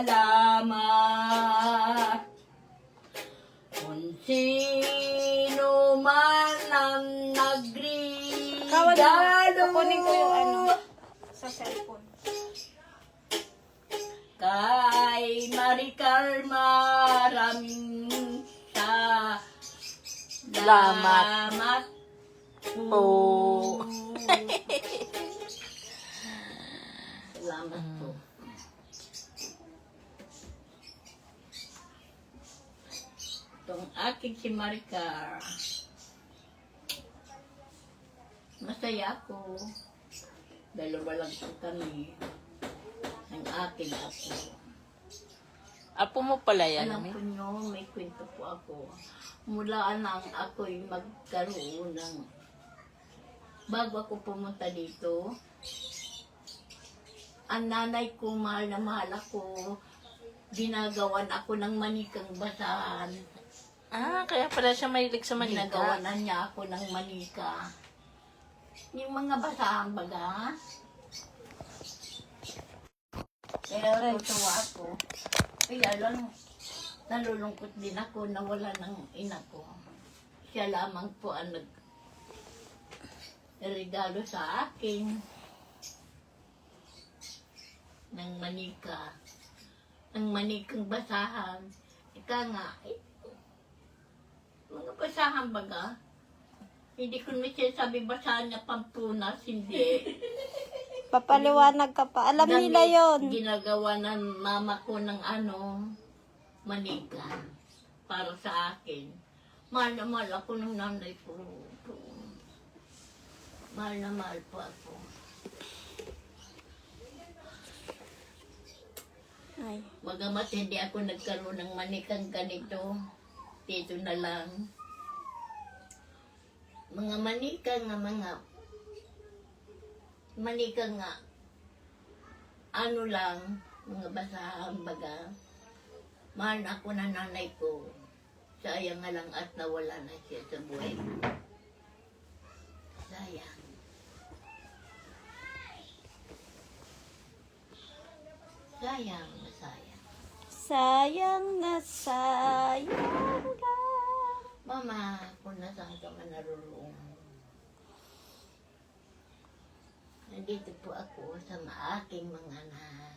salamat. Kung sino man ang nagregalo, Kukunin ko yung ano sa cellphone. kay Maricar maraming salamat po. Salamat po. Itong aking si Maricar. Masaya ako. Dalawa lang po kami. Ang aking apo. Apo mo pala yan, Alam Mi? ko nyo, may kwento po ako. Mula nang ako'y magkaroon ng... Bago ako pumunta dito, ang nanay ko, mahal na mahal ako, ginagawan ako ng manikang basahan. Ah, kaya pala siya mahilig sa Ginagawan manika. na niya ako ng manika. Yung mga basahan baga. Kaya tutuwa ako. Kaya lang, nalulungkot din ako na wala ng ina ko. Siya lamang po ang regalo sa akin ng manika. Ng manikang basahan. Ika nga, mga basahan baga. Hindi ko na siya sabi basahan niya Pampunas, hindi. Papaliwanag ka pa. Alam nila yon. Ginagawa ng mama ko ng manika para sa akin. Mahal na mahal ako ng nanay ko. Mahal na mahal po ako. Ay. Bagamat hindi ako nagkaroon ng manikang ganito, dito na lang. Mga manika nga, ano lang, mga basahan baga. Mahal na ako ng nanay ko. Sayang nga lang at nawala na siya sa buhay ko. Sayang. Sayang na sayang. Sayang na sayang ka. Mama, kung nasaan ka man naroon. Nandito po ako sa aking mga anak.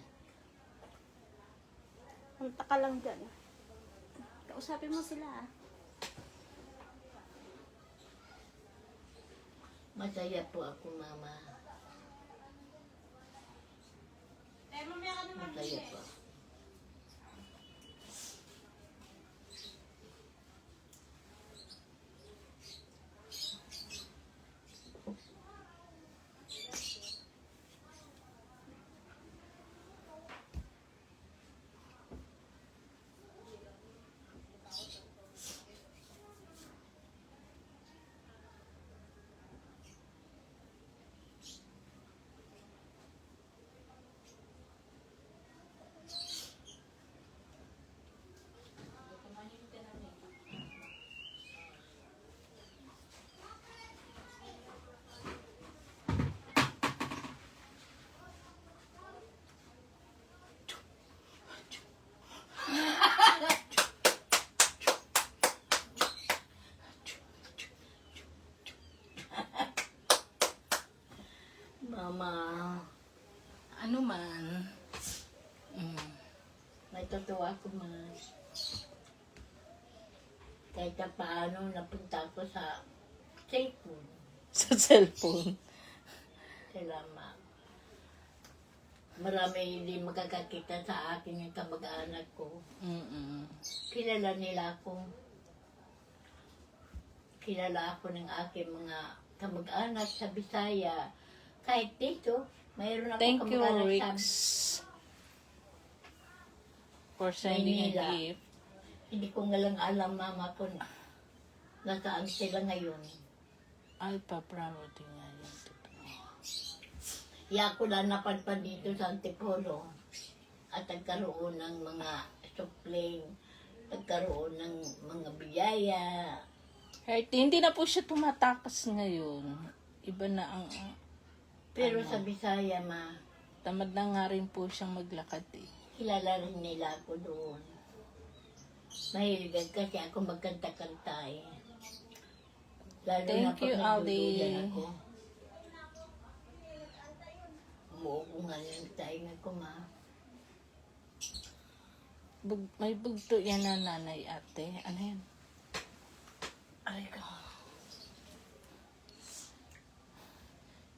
Punta ka lang dyan. Kausapin mo sila. Masaya po ako, Mama. Masaya po. Mama, Ano man. may totoo ako, Ma. Kahit na paano napunta ako sa cellphone. Sa cellphone. Salamat. Marami hindi makakakita sa akin yung kamag-anak ko. Kilala nila ako. Kilala ako ng aking mga kamag-anak sa Bisaya. Kahit dito, mayroon ako Thank you, kamag-anak Rix, sa for sending a Maynila. gift. Hindi ko nga lang alam, Mama, kung nasaan sila ngayon. Ay, pa-proud din nga yan. Iya ko na napadpad dito sa Antipolo. At nagkaroon ng mga supling, nagkaroon ng mga biyaya. Kahit hindi na po siya tumatakas ngayon. Iba na ang... Pero sa Bisaya, Ma, Tamad na nga rin po siyang maglakad eh. kilala rin nila ako doon. Mahiligan kasi ako magkanta-kanta eh. Lalo na Thank pag you, Ali. nagduduyan ako. Umuupo nga lang tayo ko, ma. May bugto yan na nanay, ate. Ano yan? Ay ko.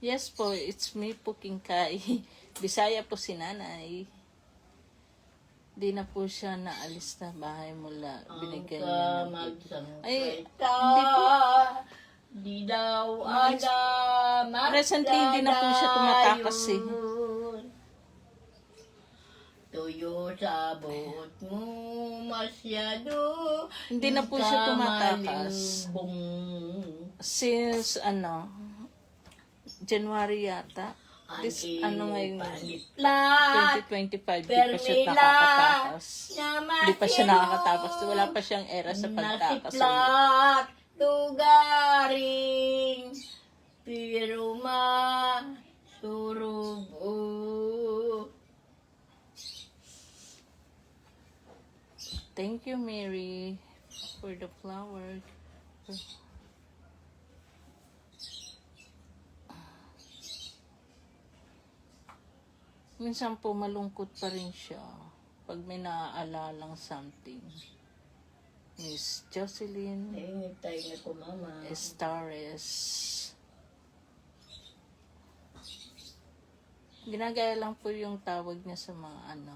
Yes po, it's me po, Kingkay. Bisaya po si nanay. Di na po siya naalis na bahay mula. Binigyan niya ng Ay, magsangkita, hindi po. di daw alam at Recently, hindi na po siya tumatakas eh. dadayon. Tuyo sa buhot mo masyado. Hindi na po siya tumatakas. Bong. Since, January yata. This, ngayon, Panitlat 2025, di pa siya nakakatakas. Di pa siya nakakatakas. Wala pa siyang era sa pagtakas. Nasiplat tugaring pero masurubo. Thank you, Mary, for the flower. Minsan po malungkot pa rin siya pag may naaalalang something. Miss Jocelyn Hintay na ko, mama. Estares. Ginagaya lang po yung tawag niya sa mga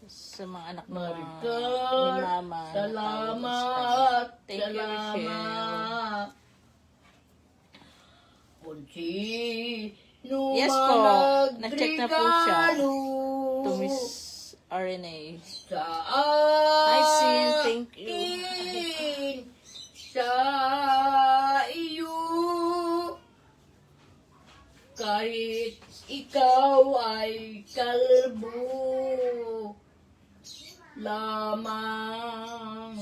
sa mga anak ni Maricar, Mama. salamat. Thank you, Michelle. Salamat. Kunsi, Yes po, na-check na po siya. To Miss RNA. Sa Hi, Sin. Thank you. akin, sa iyo, kahit ikaw ay kalbo lamang.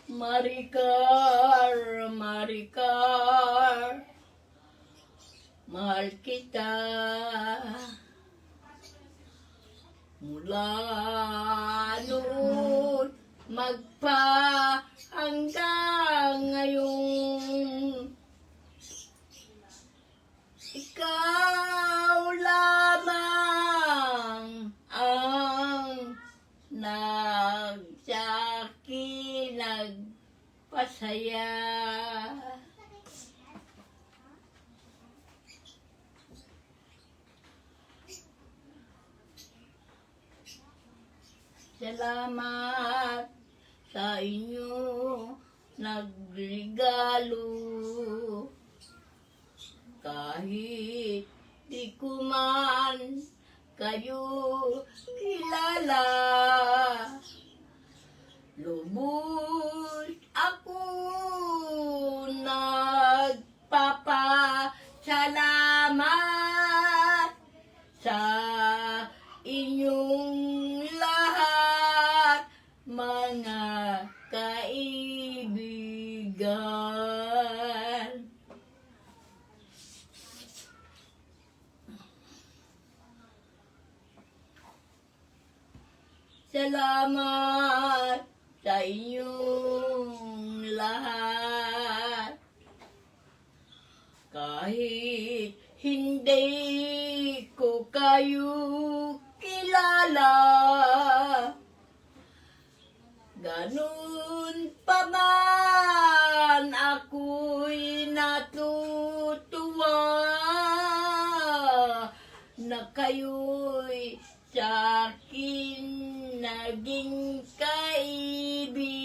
Maricar, Maricar, mahal kita mula noon hanggang ngayon. Ikaw lamang ang nagsaki nagpasaya. Salamat sa inyo nagregalo kahit di ko man kayo kilala. Lubos ako nagpapasalamat sa inyong lahat, mga kaibigan. Salamat sa inyong lahat. Kahit hindi ko kayo kilala, ganun pa man ako'y natutuwa na kayo'y sa'kin naging kaibigan.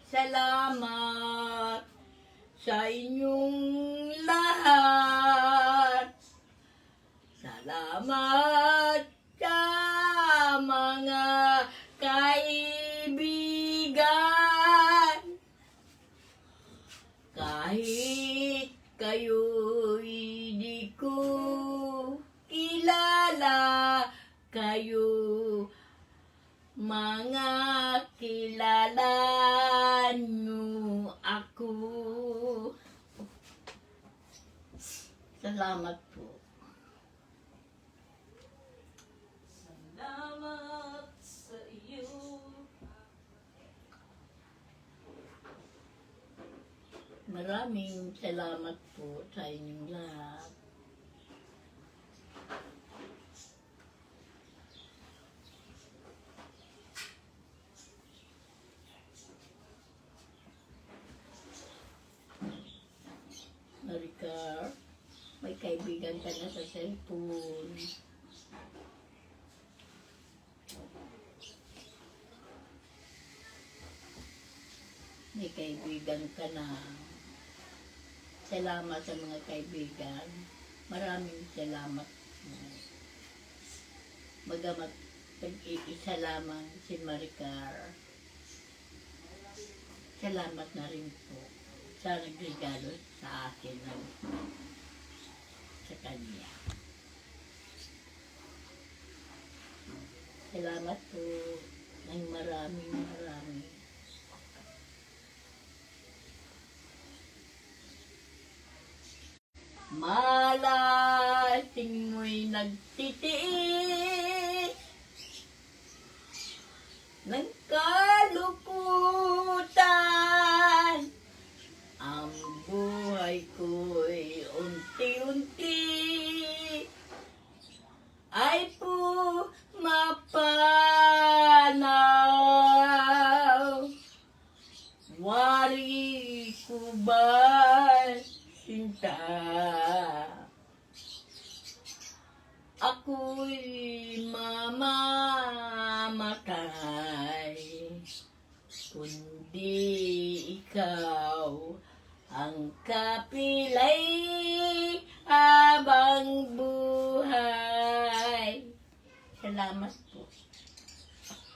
Salamat sa inyong lahat. Salamat sa mga kaibigan. Kahit kayo'y di ko kilala, kayo mga kilala niyo ako. Salamat po. Salamat sa iyo. Maraming salamat po sa inyong lahat. Maricar, may kaibigan ka na sa cellphone. May kaibigan ka na. Salamat sa mga kaibigan. Maraming salamat. Bagamat pag-iisa lamang si Maricar, salamat na rin po sa nagregalo sa akin sa kanya. Salamat po ng maraming. Malasing mo'y nagtitiis ng kalukutan. Ang buhay ko'y unti-unti ay pumapanaw. Wari ko ba sinta? Ako'y mamamatay, kundi ikaw ang kapilay habang buhay. Salamat po.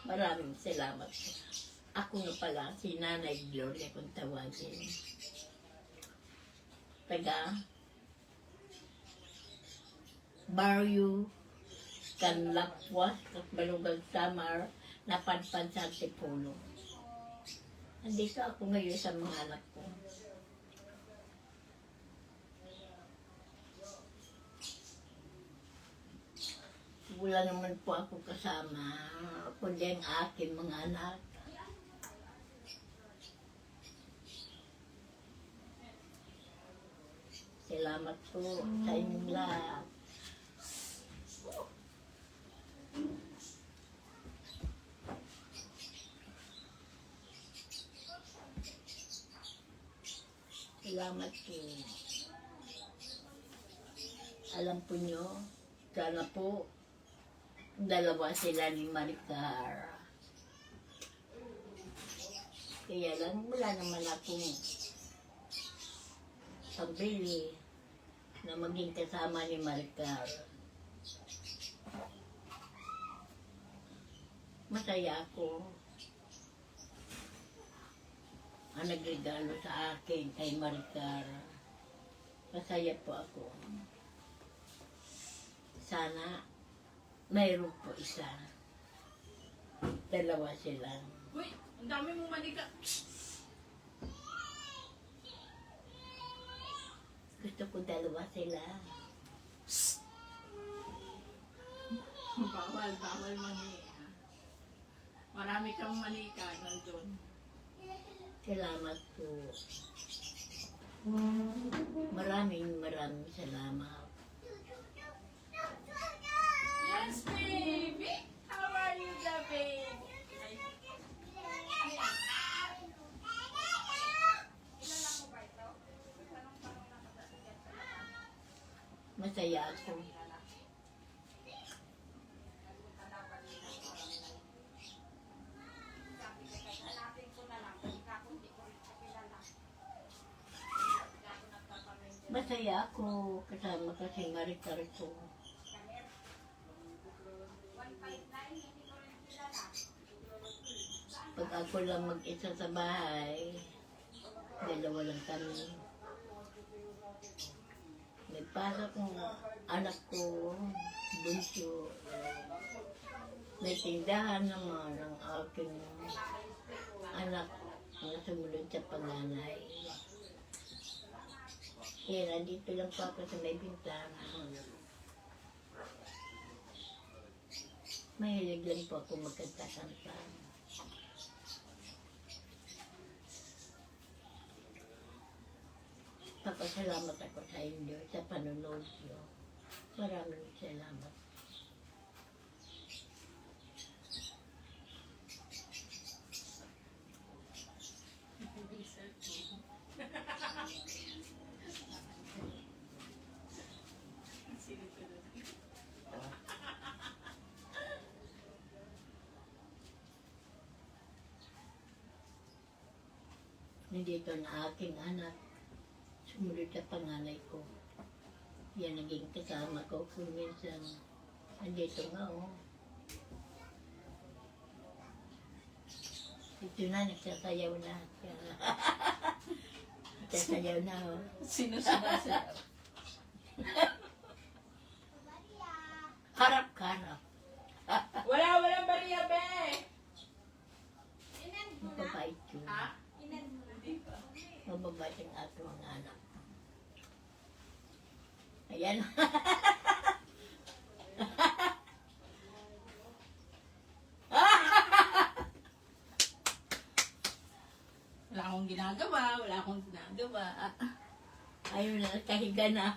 Maraming salamat po. Ako na pala, si Nanay Gloria kung tawagin. Taga Barrio Canlapuas, Balugang Samar, Napadpad sa Antipolo. Nandito ako ngayon sa mga anak ko. Wala naman po ako kasama, kundi ang aking mga anak. Salamat po sa inyong lahat. Salamat po. Alam po nyo, sana po dalawa sila ni Maricar. Kaya lang wala naman akong pambili na maging kasama ni Maricar. Masaya ako ang nagregalo sa akin kay Maricar. Masaya po ako. Sana mayroon po isa. Dalawa sila. Uy, ang dami mong manika. Gusto ko dalawa sila. Bawal manika. Marami kang manika nandun. Salamat po. Maraming salamat. Yes, baby! How are you, the baby? Masaya ako. Masaya ako kasama ka si Maricar ko. Pag ako lang mag-isa sa bahay, dalawa lang kami. Nagpasok ng anak ko, bunso. May tindahan naman ang aking anak na sumunod sa panganay. Kaya dito lang po ako sa may bintana. Mahilig lang po ako magkanta-kanta. Papasalamat ako sa inyo sa panonood niyo. Maraming salamat. Nandito na aking anak. Sumunod sa panganay ko. Yan naging kasama ko kung minsan. Nandito nga oh. Ito na, nagsasayaw na. Nagsasayaw na oh. Sino sumasayaw? Harap-harap. Walang Maria, be! Mababait yun. Mababait ang ato mga anak. Ayan. Wala akong ginagawa. Ayun na, kahiga na.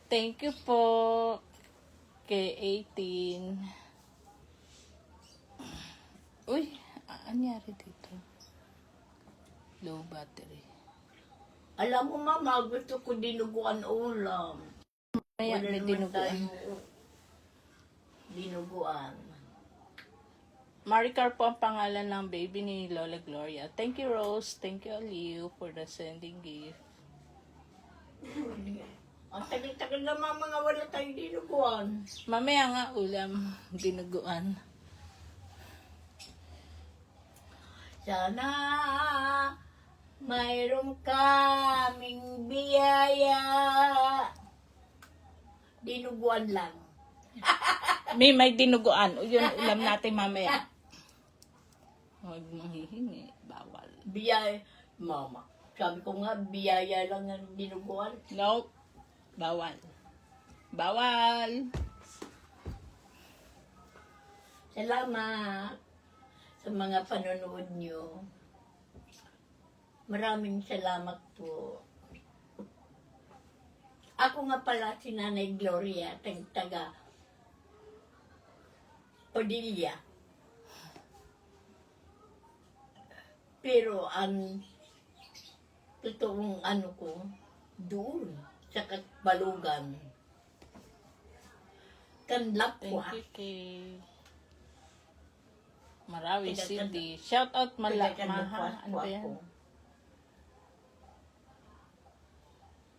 Thank you po kay 18. Uy, anyari dito? Low battery. Alam mo mama, gusto ko dinuguan ulam. Maya, Wala may naman dinuguan. tayong dinuguan. Maricar po ang pangalan ng baby ni Lola Gloria. Thank you, Rose. Thank you, Aliu, for the sending gift. Ang tagal-tagal naman mga wala tayong dinuguan. Mamaya nga ulam, dinuguan. Sana mayroon kaming biyaya. Dinuguan lang. May dinuguan. O, yun ulam natin mamaya. Huwag manghihingi. Bawal. Biyaya. Mama, sabi ko nga, biyaya lang ang dinuguan. No. Bawal. Bawal. Salamat sa mga panonood nyo. Maraming salamat po. Ako nga pala si Nanay Gloria, taga Padilla. Pero ang totoong ano ko, doon, sa Balugan. Kanlapwa. Thank you kay Marawi Taga- City. Shout out Maha. Kanlapwas Ano po ba ako. yan?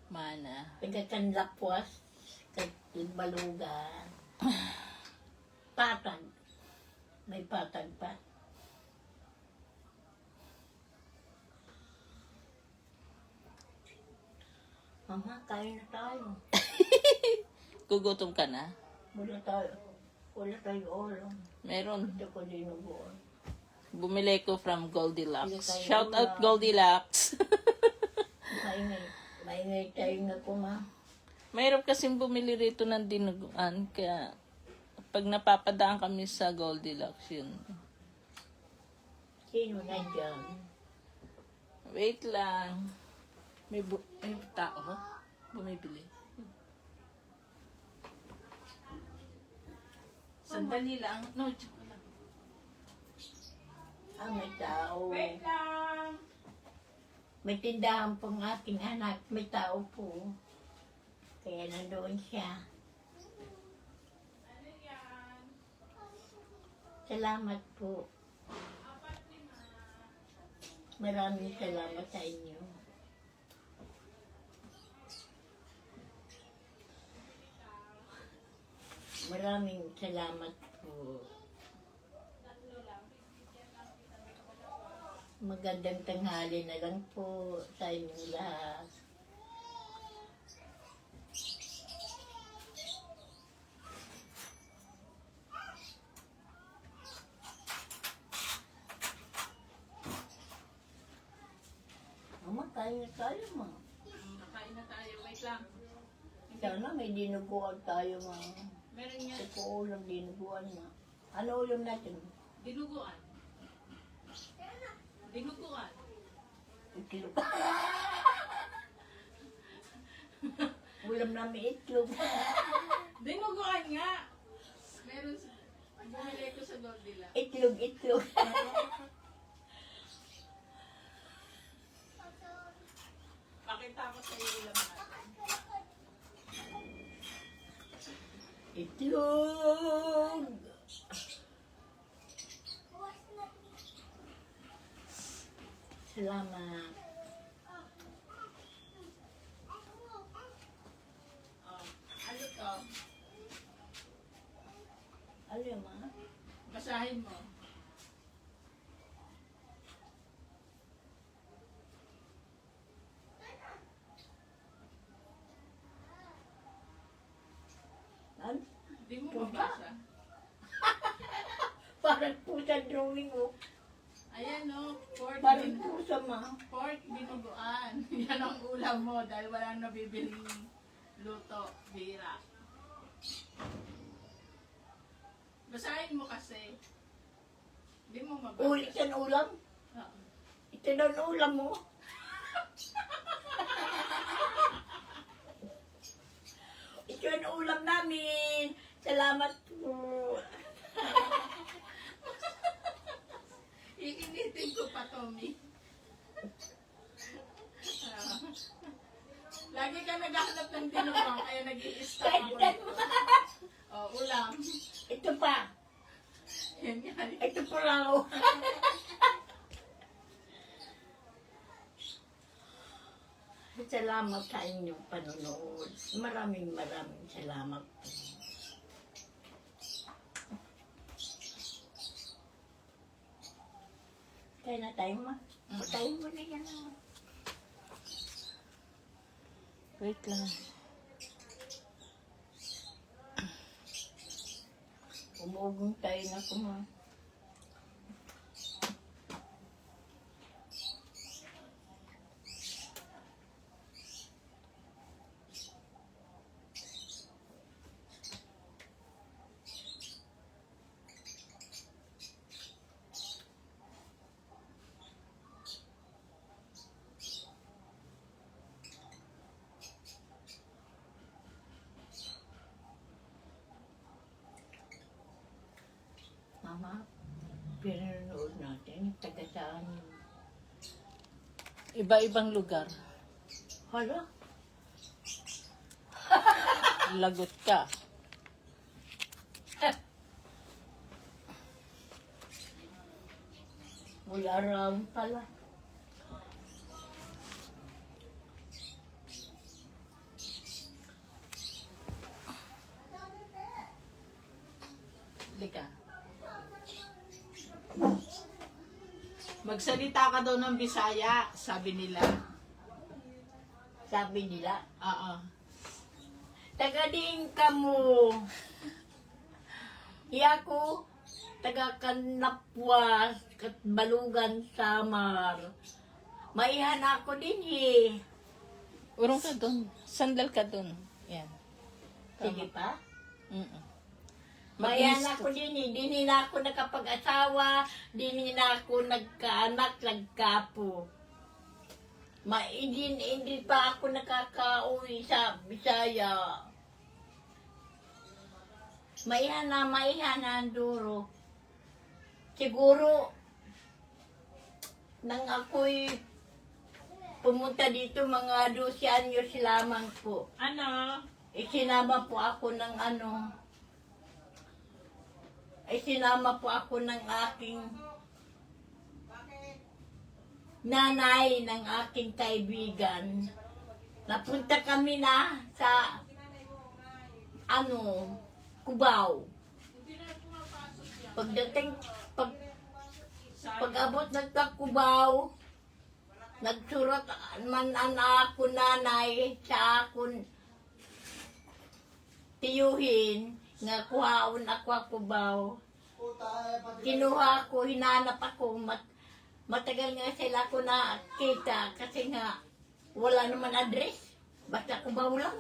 Mana. Taga Kanlapwas, Balugan. Patag. May patag pa. Mama, kain na tayo. Gugutom ka na? Wala tayo ulam. Meron. Ito ko dinuguan. Bumili ko from Goldilocks. Hindi tayo Shout out ulam. Goldilocks. Maingay tayo na po, ma. Mayroon kasing bumili rito ng dinuguan. Kaya pag napapadaan kami sa Goldilocks yun. Sino na dyan? Wait lang. May tao ha? Bumibili. Sandali lang. No, tsaka lang. May tao. Wait lang. May tindahan pong aking anak. May tao po. Kaya nandoon siya. Salamat po. Maraming salamat sa inyo. Maraming salamat po. Magandang tanghali na lang po sa inyong lahat. Kain na tayo, ma. Nakain na tayo. Wait lang. Sana may dinuguan tayo, ma. Meron nga. Ito ulam dinuguan, ma. Ano ulam natin? Dinuguan. Dinuguan. Itlog. Ulam namin itlog. Dinuguan nga. Meron sa... Bumili ko sa Goldila. Itlog, itlog. Pakita ko sa iyo ulam natin. Itlog. Salamat. Oh, ano to? Ano yun, ma? Basahin mo. Ano? Hindi mo Pusa. mabasa. Parang pusa drawing mo. Ayan no, Parang pusa, ma. pork dinuguan. Yan ang ulam mo dahil walang nabibiling luto, bira. Basahin mo kasi. Hindi mo mabasa. Ulit yan ulam. Oo. Ito daw ang ulam mo. Ito ang ulam namin. Salamat po. Iinitin ko pa, Tommy. Ah. Lagi ka naghahanap ng dinuguan, kaya nag-i-stop ako. Kailan mo? Oh, ulam. Ito pa. Yan nga. Ito pa raw. Salamat sa inyong panonood. Maraming salamat. Kaya na tayo, ma. Patayin mo na yan. Wait lang. Umugong tayo na ko, ma. Mama, pinanood natin, taga saan yun? Iba-ibang lugar. Hala, Lagot ka. wala raw pala. Lika. Magsalita ka daw ng Bisaya, sabi nila. Sabi nila, Oo. taga din ka mo. Iyako, taga Kanapwa, Balugan, Samar. Maihan ako din eh. Urong ka doon. Sandal ka doon. Yan. Sige pa. Mm-mm. Maihan ako din eh. Di na ako nakapag-asawa, di na ako nagkaanak, nagkapo. Hindi pa ako nakaka-uwi sa Bisaya. Maihan na ang duro. Siguro, nang ako'y pumunta dito, mga 12 anyos lamang po. Ano? Isinama po ako ng Isinama po ako ng aking nanay, ng aking kaibigan. Napunta kami na sa Cubao. Pag-abot ng Cubao, nagsurat man ako nanay sa akong tiyuhin nga kuhaon ako Cubao. Kinuha ko, hinanap ako, matagal nga sila ko nakita kasi nga Wala naman address. Basta kubaw lang.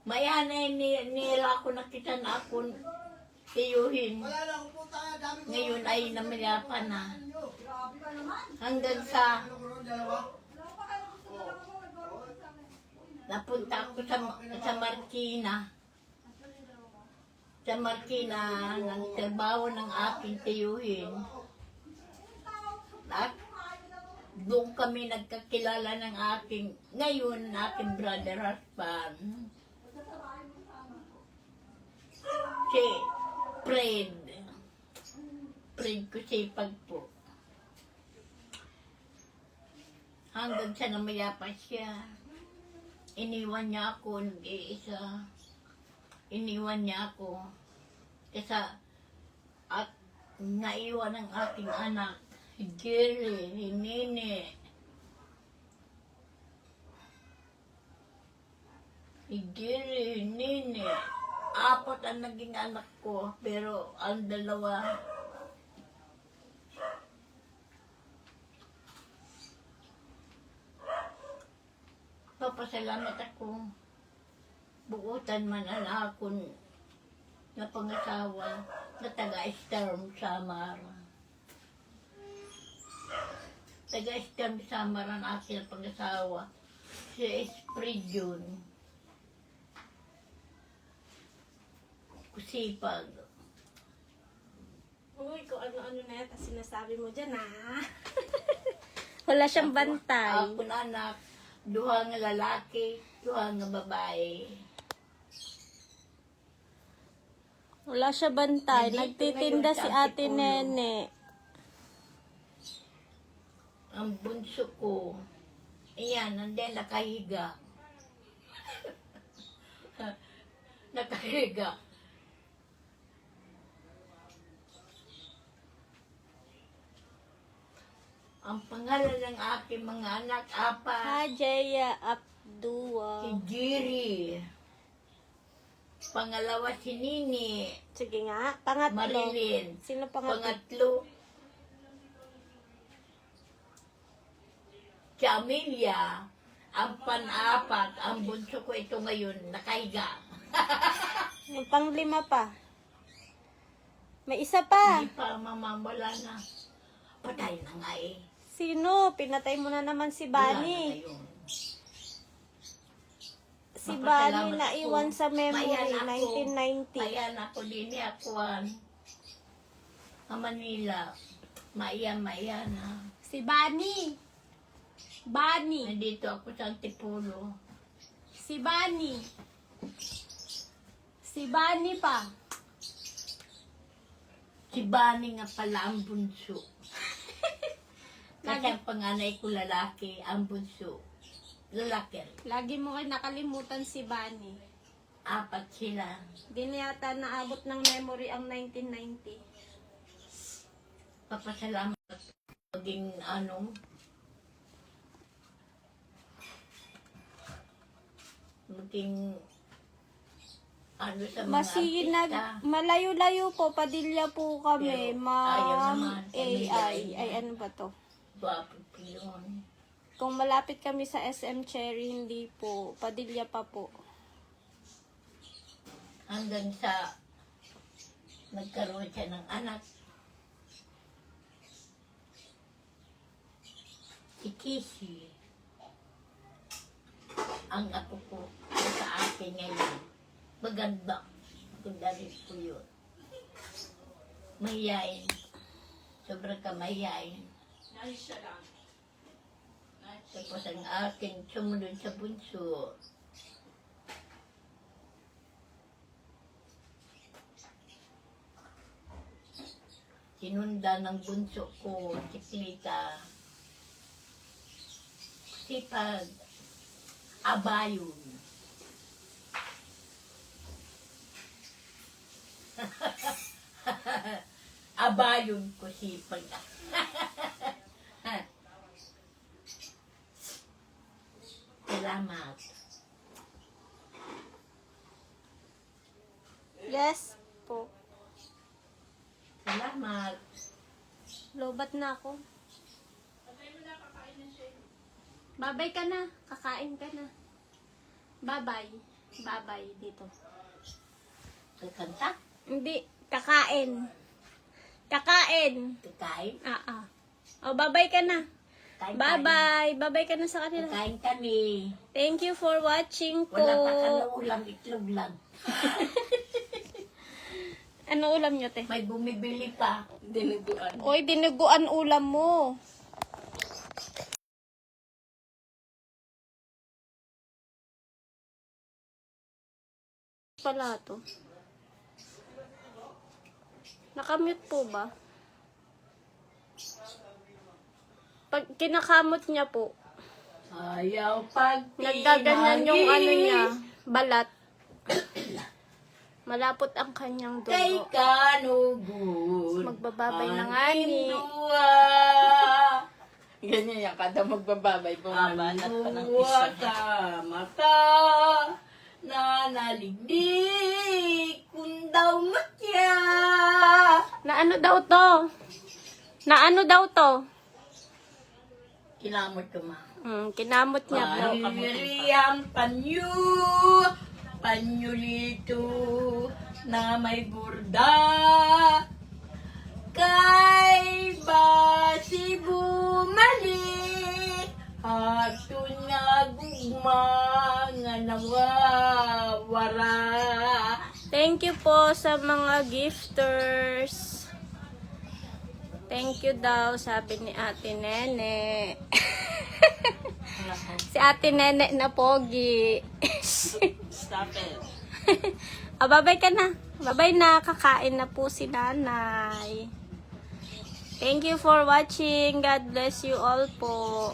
Mayanay nila ako nakita na ako tiyuhin. Ngayon ay namayapa na. Hanggang sa napunta ako sa Marikina. Sa Marikina, ng trabaho ng aking tiyuhin. At doon kami nagkakilala ng ngayon, aking brother husband. Si Fred. Fred ko sipag po. Hanggang sa namayapa siya. Iniwan niya ako nag-iisa. Iniwan niya ako. Kasi at naiwan ang aking anak. Si Jerry, si Nene. Si Jerry, si Nene. 4 ang naging anak ko, pero ang 2, papasalamat ako. Buutan man ang akon na pangasawa na taga-Storm Samara. Taga-Storm Samara ang aking pangasawa. Si Esprit yun. Kusipag. Uy, kung ano-ano na yan, tapos sinasabi mo dyan, ha? Wala siyang bantay. Ako na anak, 2 nga lalaki, 2 nga babae. Wala siya bantay. Nandito Nagtitinda ngayon si sa Ate Antipolo. Nene. Ang bunso ko, iyan, nandiyan nakahiga. Nakahiga. Ang pangalan ng aking mga anak, 4. Hajeya Abdua. Si Jiri. Pangalawa si Nini. Sige nga. Pangatlo. Marilyn. Sino pangatlo? Pangatlo, si Amelia. Ang pan-4, ang bunso ko ito ngayon, nakahiga. Yung pang-5 pa. May isa pa. Hindi pa mamamala na. Patay na nga eh. Sino? Pinatay mo na naman si Wala na Bani. ngayon. Si Mapasalamat Bani na ako. iwan sa memory, Mayan ako. 1990. Mayan ako din ni Akuan. Sa Manila. Maya na. Si Bani. Bani. Nandito ako sa Antipolo. Si Bani. Si Bani pa. Si Bani nga pala ang bunso. Kasi ang panganay ko lalaki, ang bunso. Lalaki rin. Lagi mo kayo nakalimutan si Bani. 4 sila. Di na yata naabot ng memory ang 1990. Papasalamat maging sa mga artista. Malayo-layo po, Padilla po kami, Pero ayaw Ma'am naman, AI. Ay, ano ba to? Gwapo po yun. Kung malapit kami sa SM Cherry, hindi po. Padilla pa po. Hanggang sa nagkaroon siya ng anak. Si Kissy. Ang apo ko sa akin ngayon. Maganda. Maganda rin po yun. Mahihain. Sobrang kamahihain. Tapos ang aking sumunod sa bunso. Sinunda ng bunso ko, si Clita. Sipag. Abayon. Abayon ko sipag. Salamat. Yes po. Salamat. Lobat na ako. Babay ka na. Kakain ka na. Babay. Babay dito. Kakanta? Hindi. Kakain. Kakain. Kakain? O, babay ka na. Kain, Bye-bye. Babay ka na sa kanila. Kain kami. Thank you for watching po. Wala pa kami ulam, itlog lang. Ano ulam nyo, te? May bumibili pa. Dinuguan. Oy, dinuguan ulam mo. Pala to. Nakamute po ba? Pag kinakamot niya po, Ayaw pag naggaganyan yung ano niya, balat. Malapot ang kanyang Kay dugo. kanugun. Magbababay na nga ni. Ganyan yan, kada magbababay, bumabanat pa ng isa. Ka mata na naligdig kung daw matya. Na ano daw to? Na ano daw to? Kinamot ko ma. Kinamot niya po. Pahiriyang panyo, panyulito na may burda. Kay basi bumalik, hatun nga gugma nga nawawara. Thank you po sa mga gifters. Thank you daw, sabi ni Ate Nene. Si Ate Nene na pogi. Stop it. Babay ka na. Babay na. Kakain na po si nanay. Thank you for watching. God bless you all po.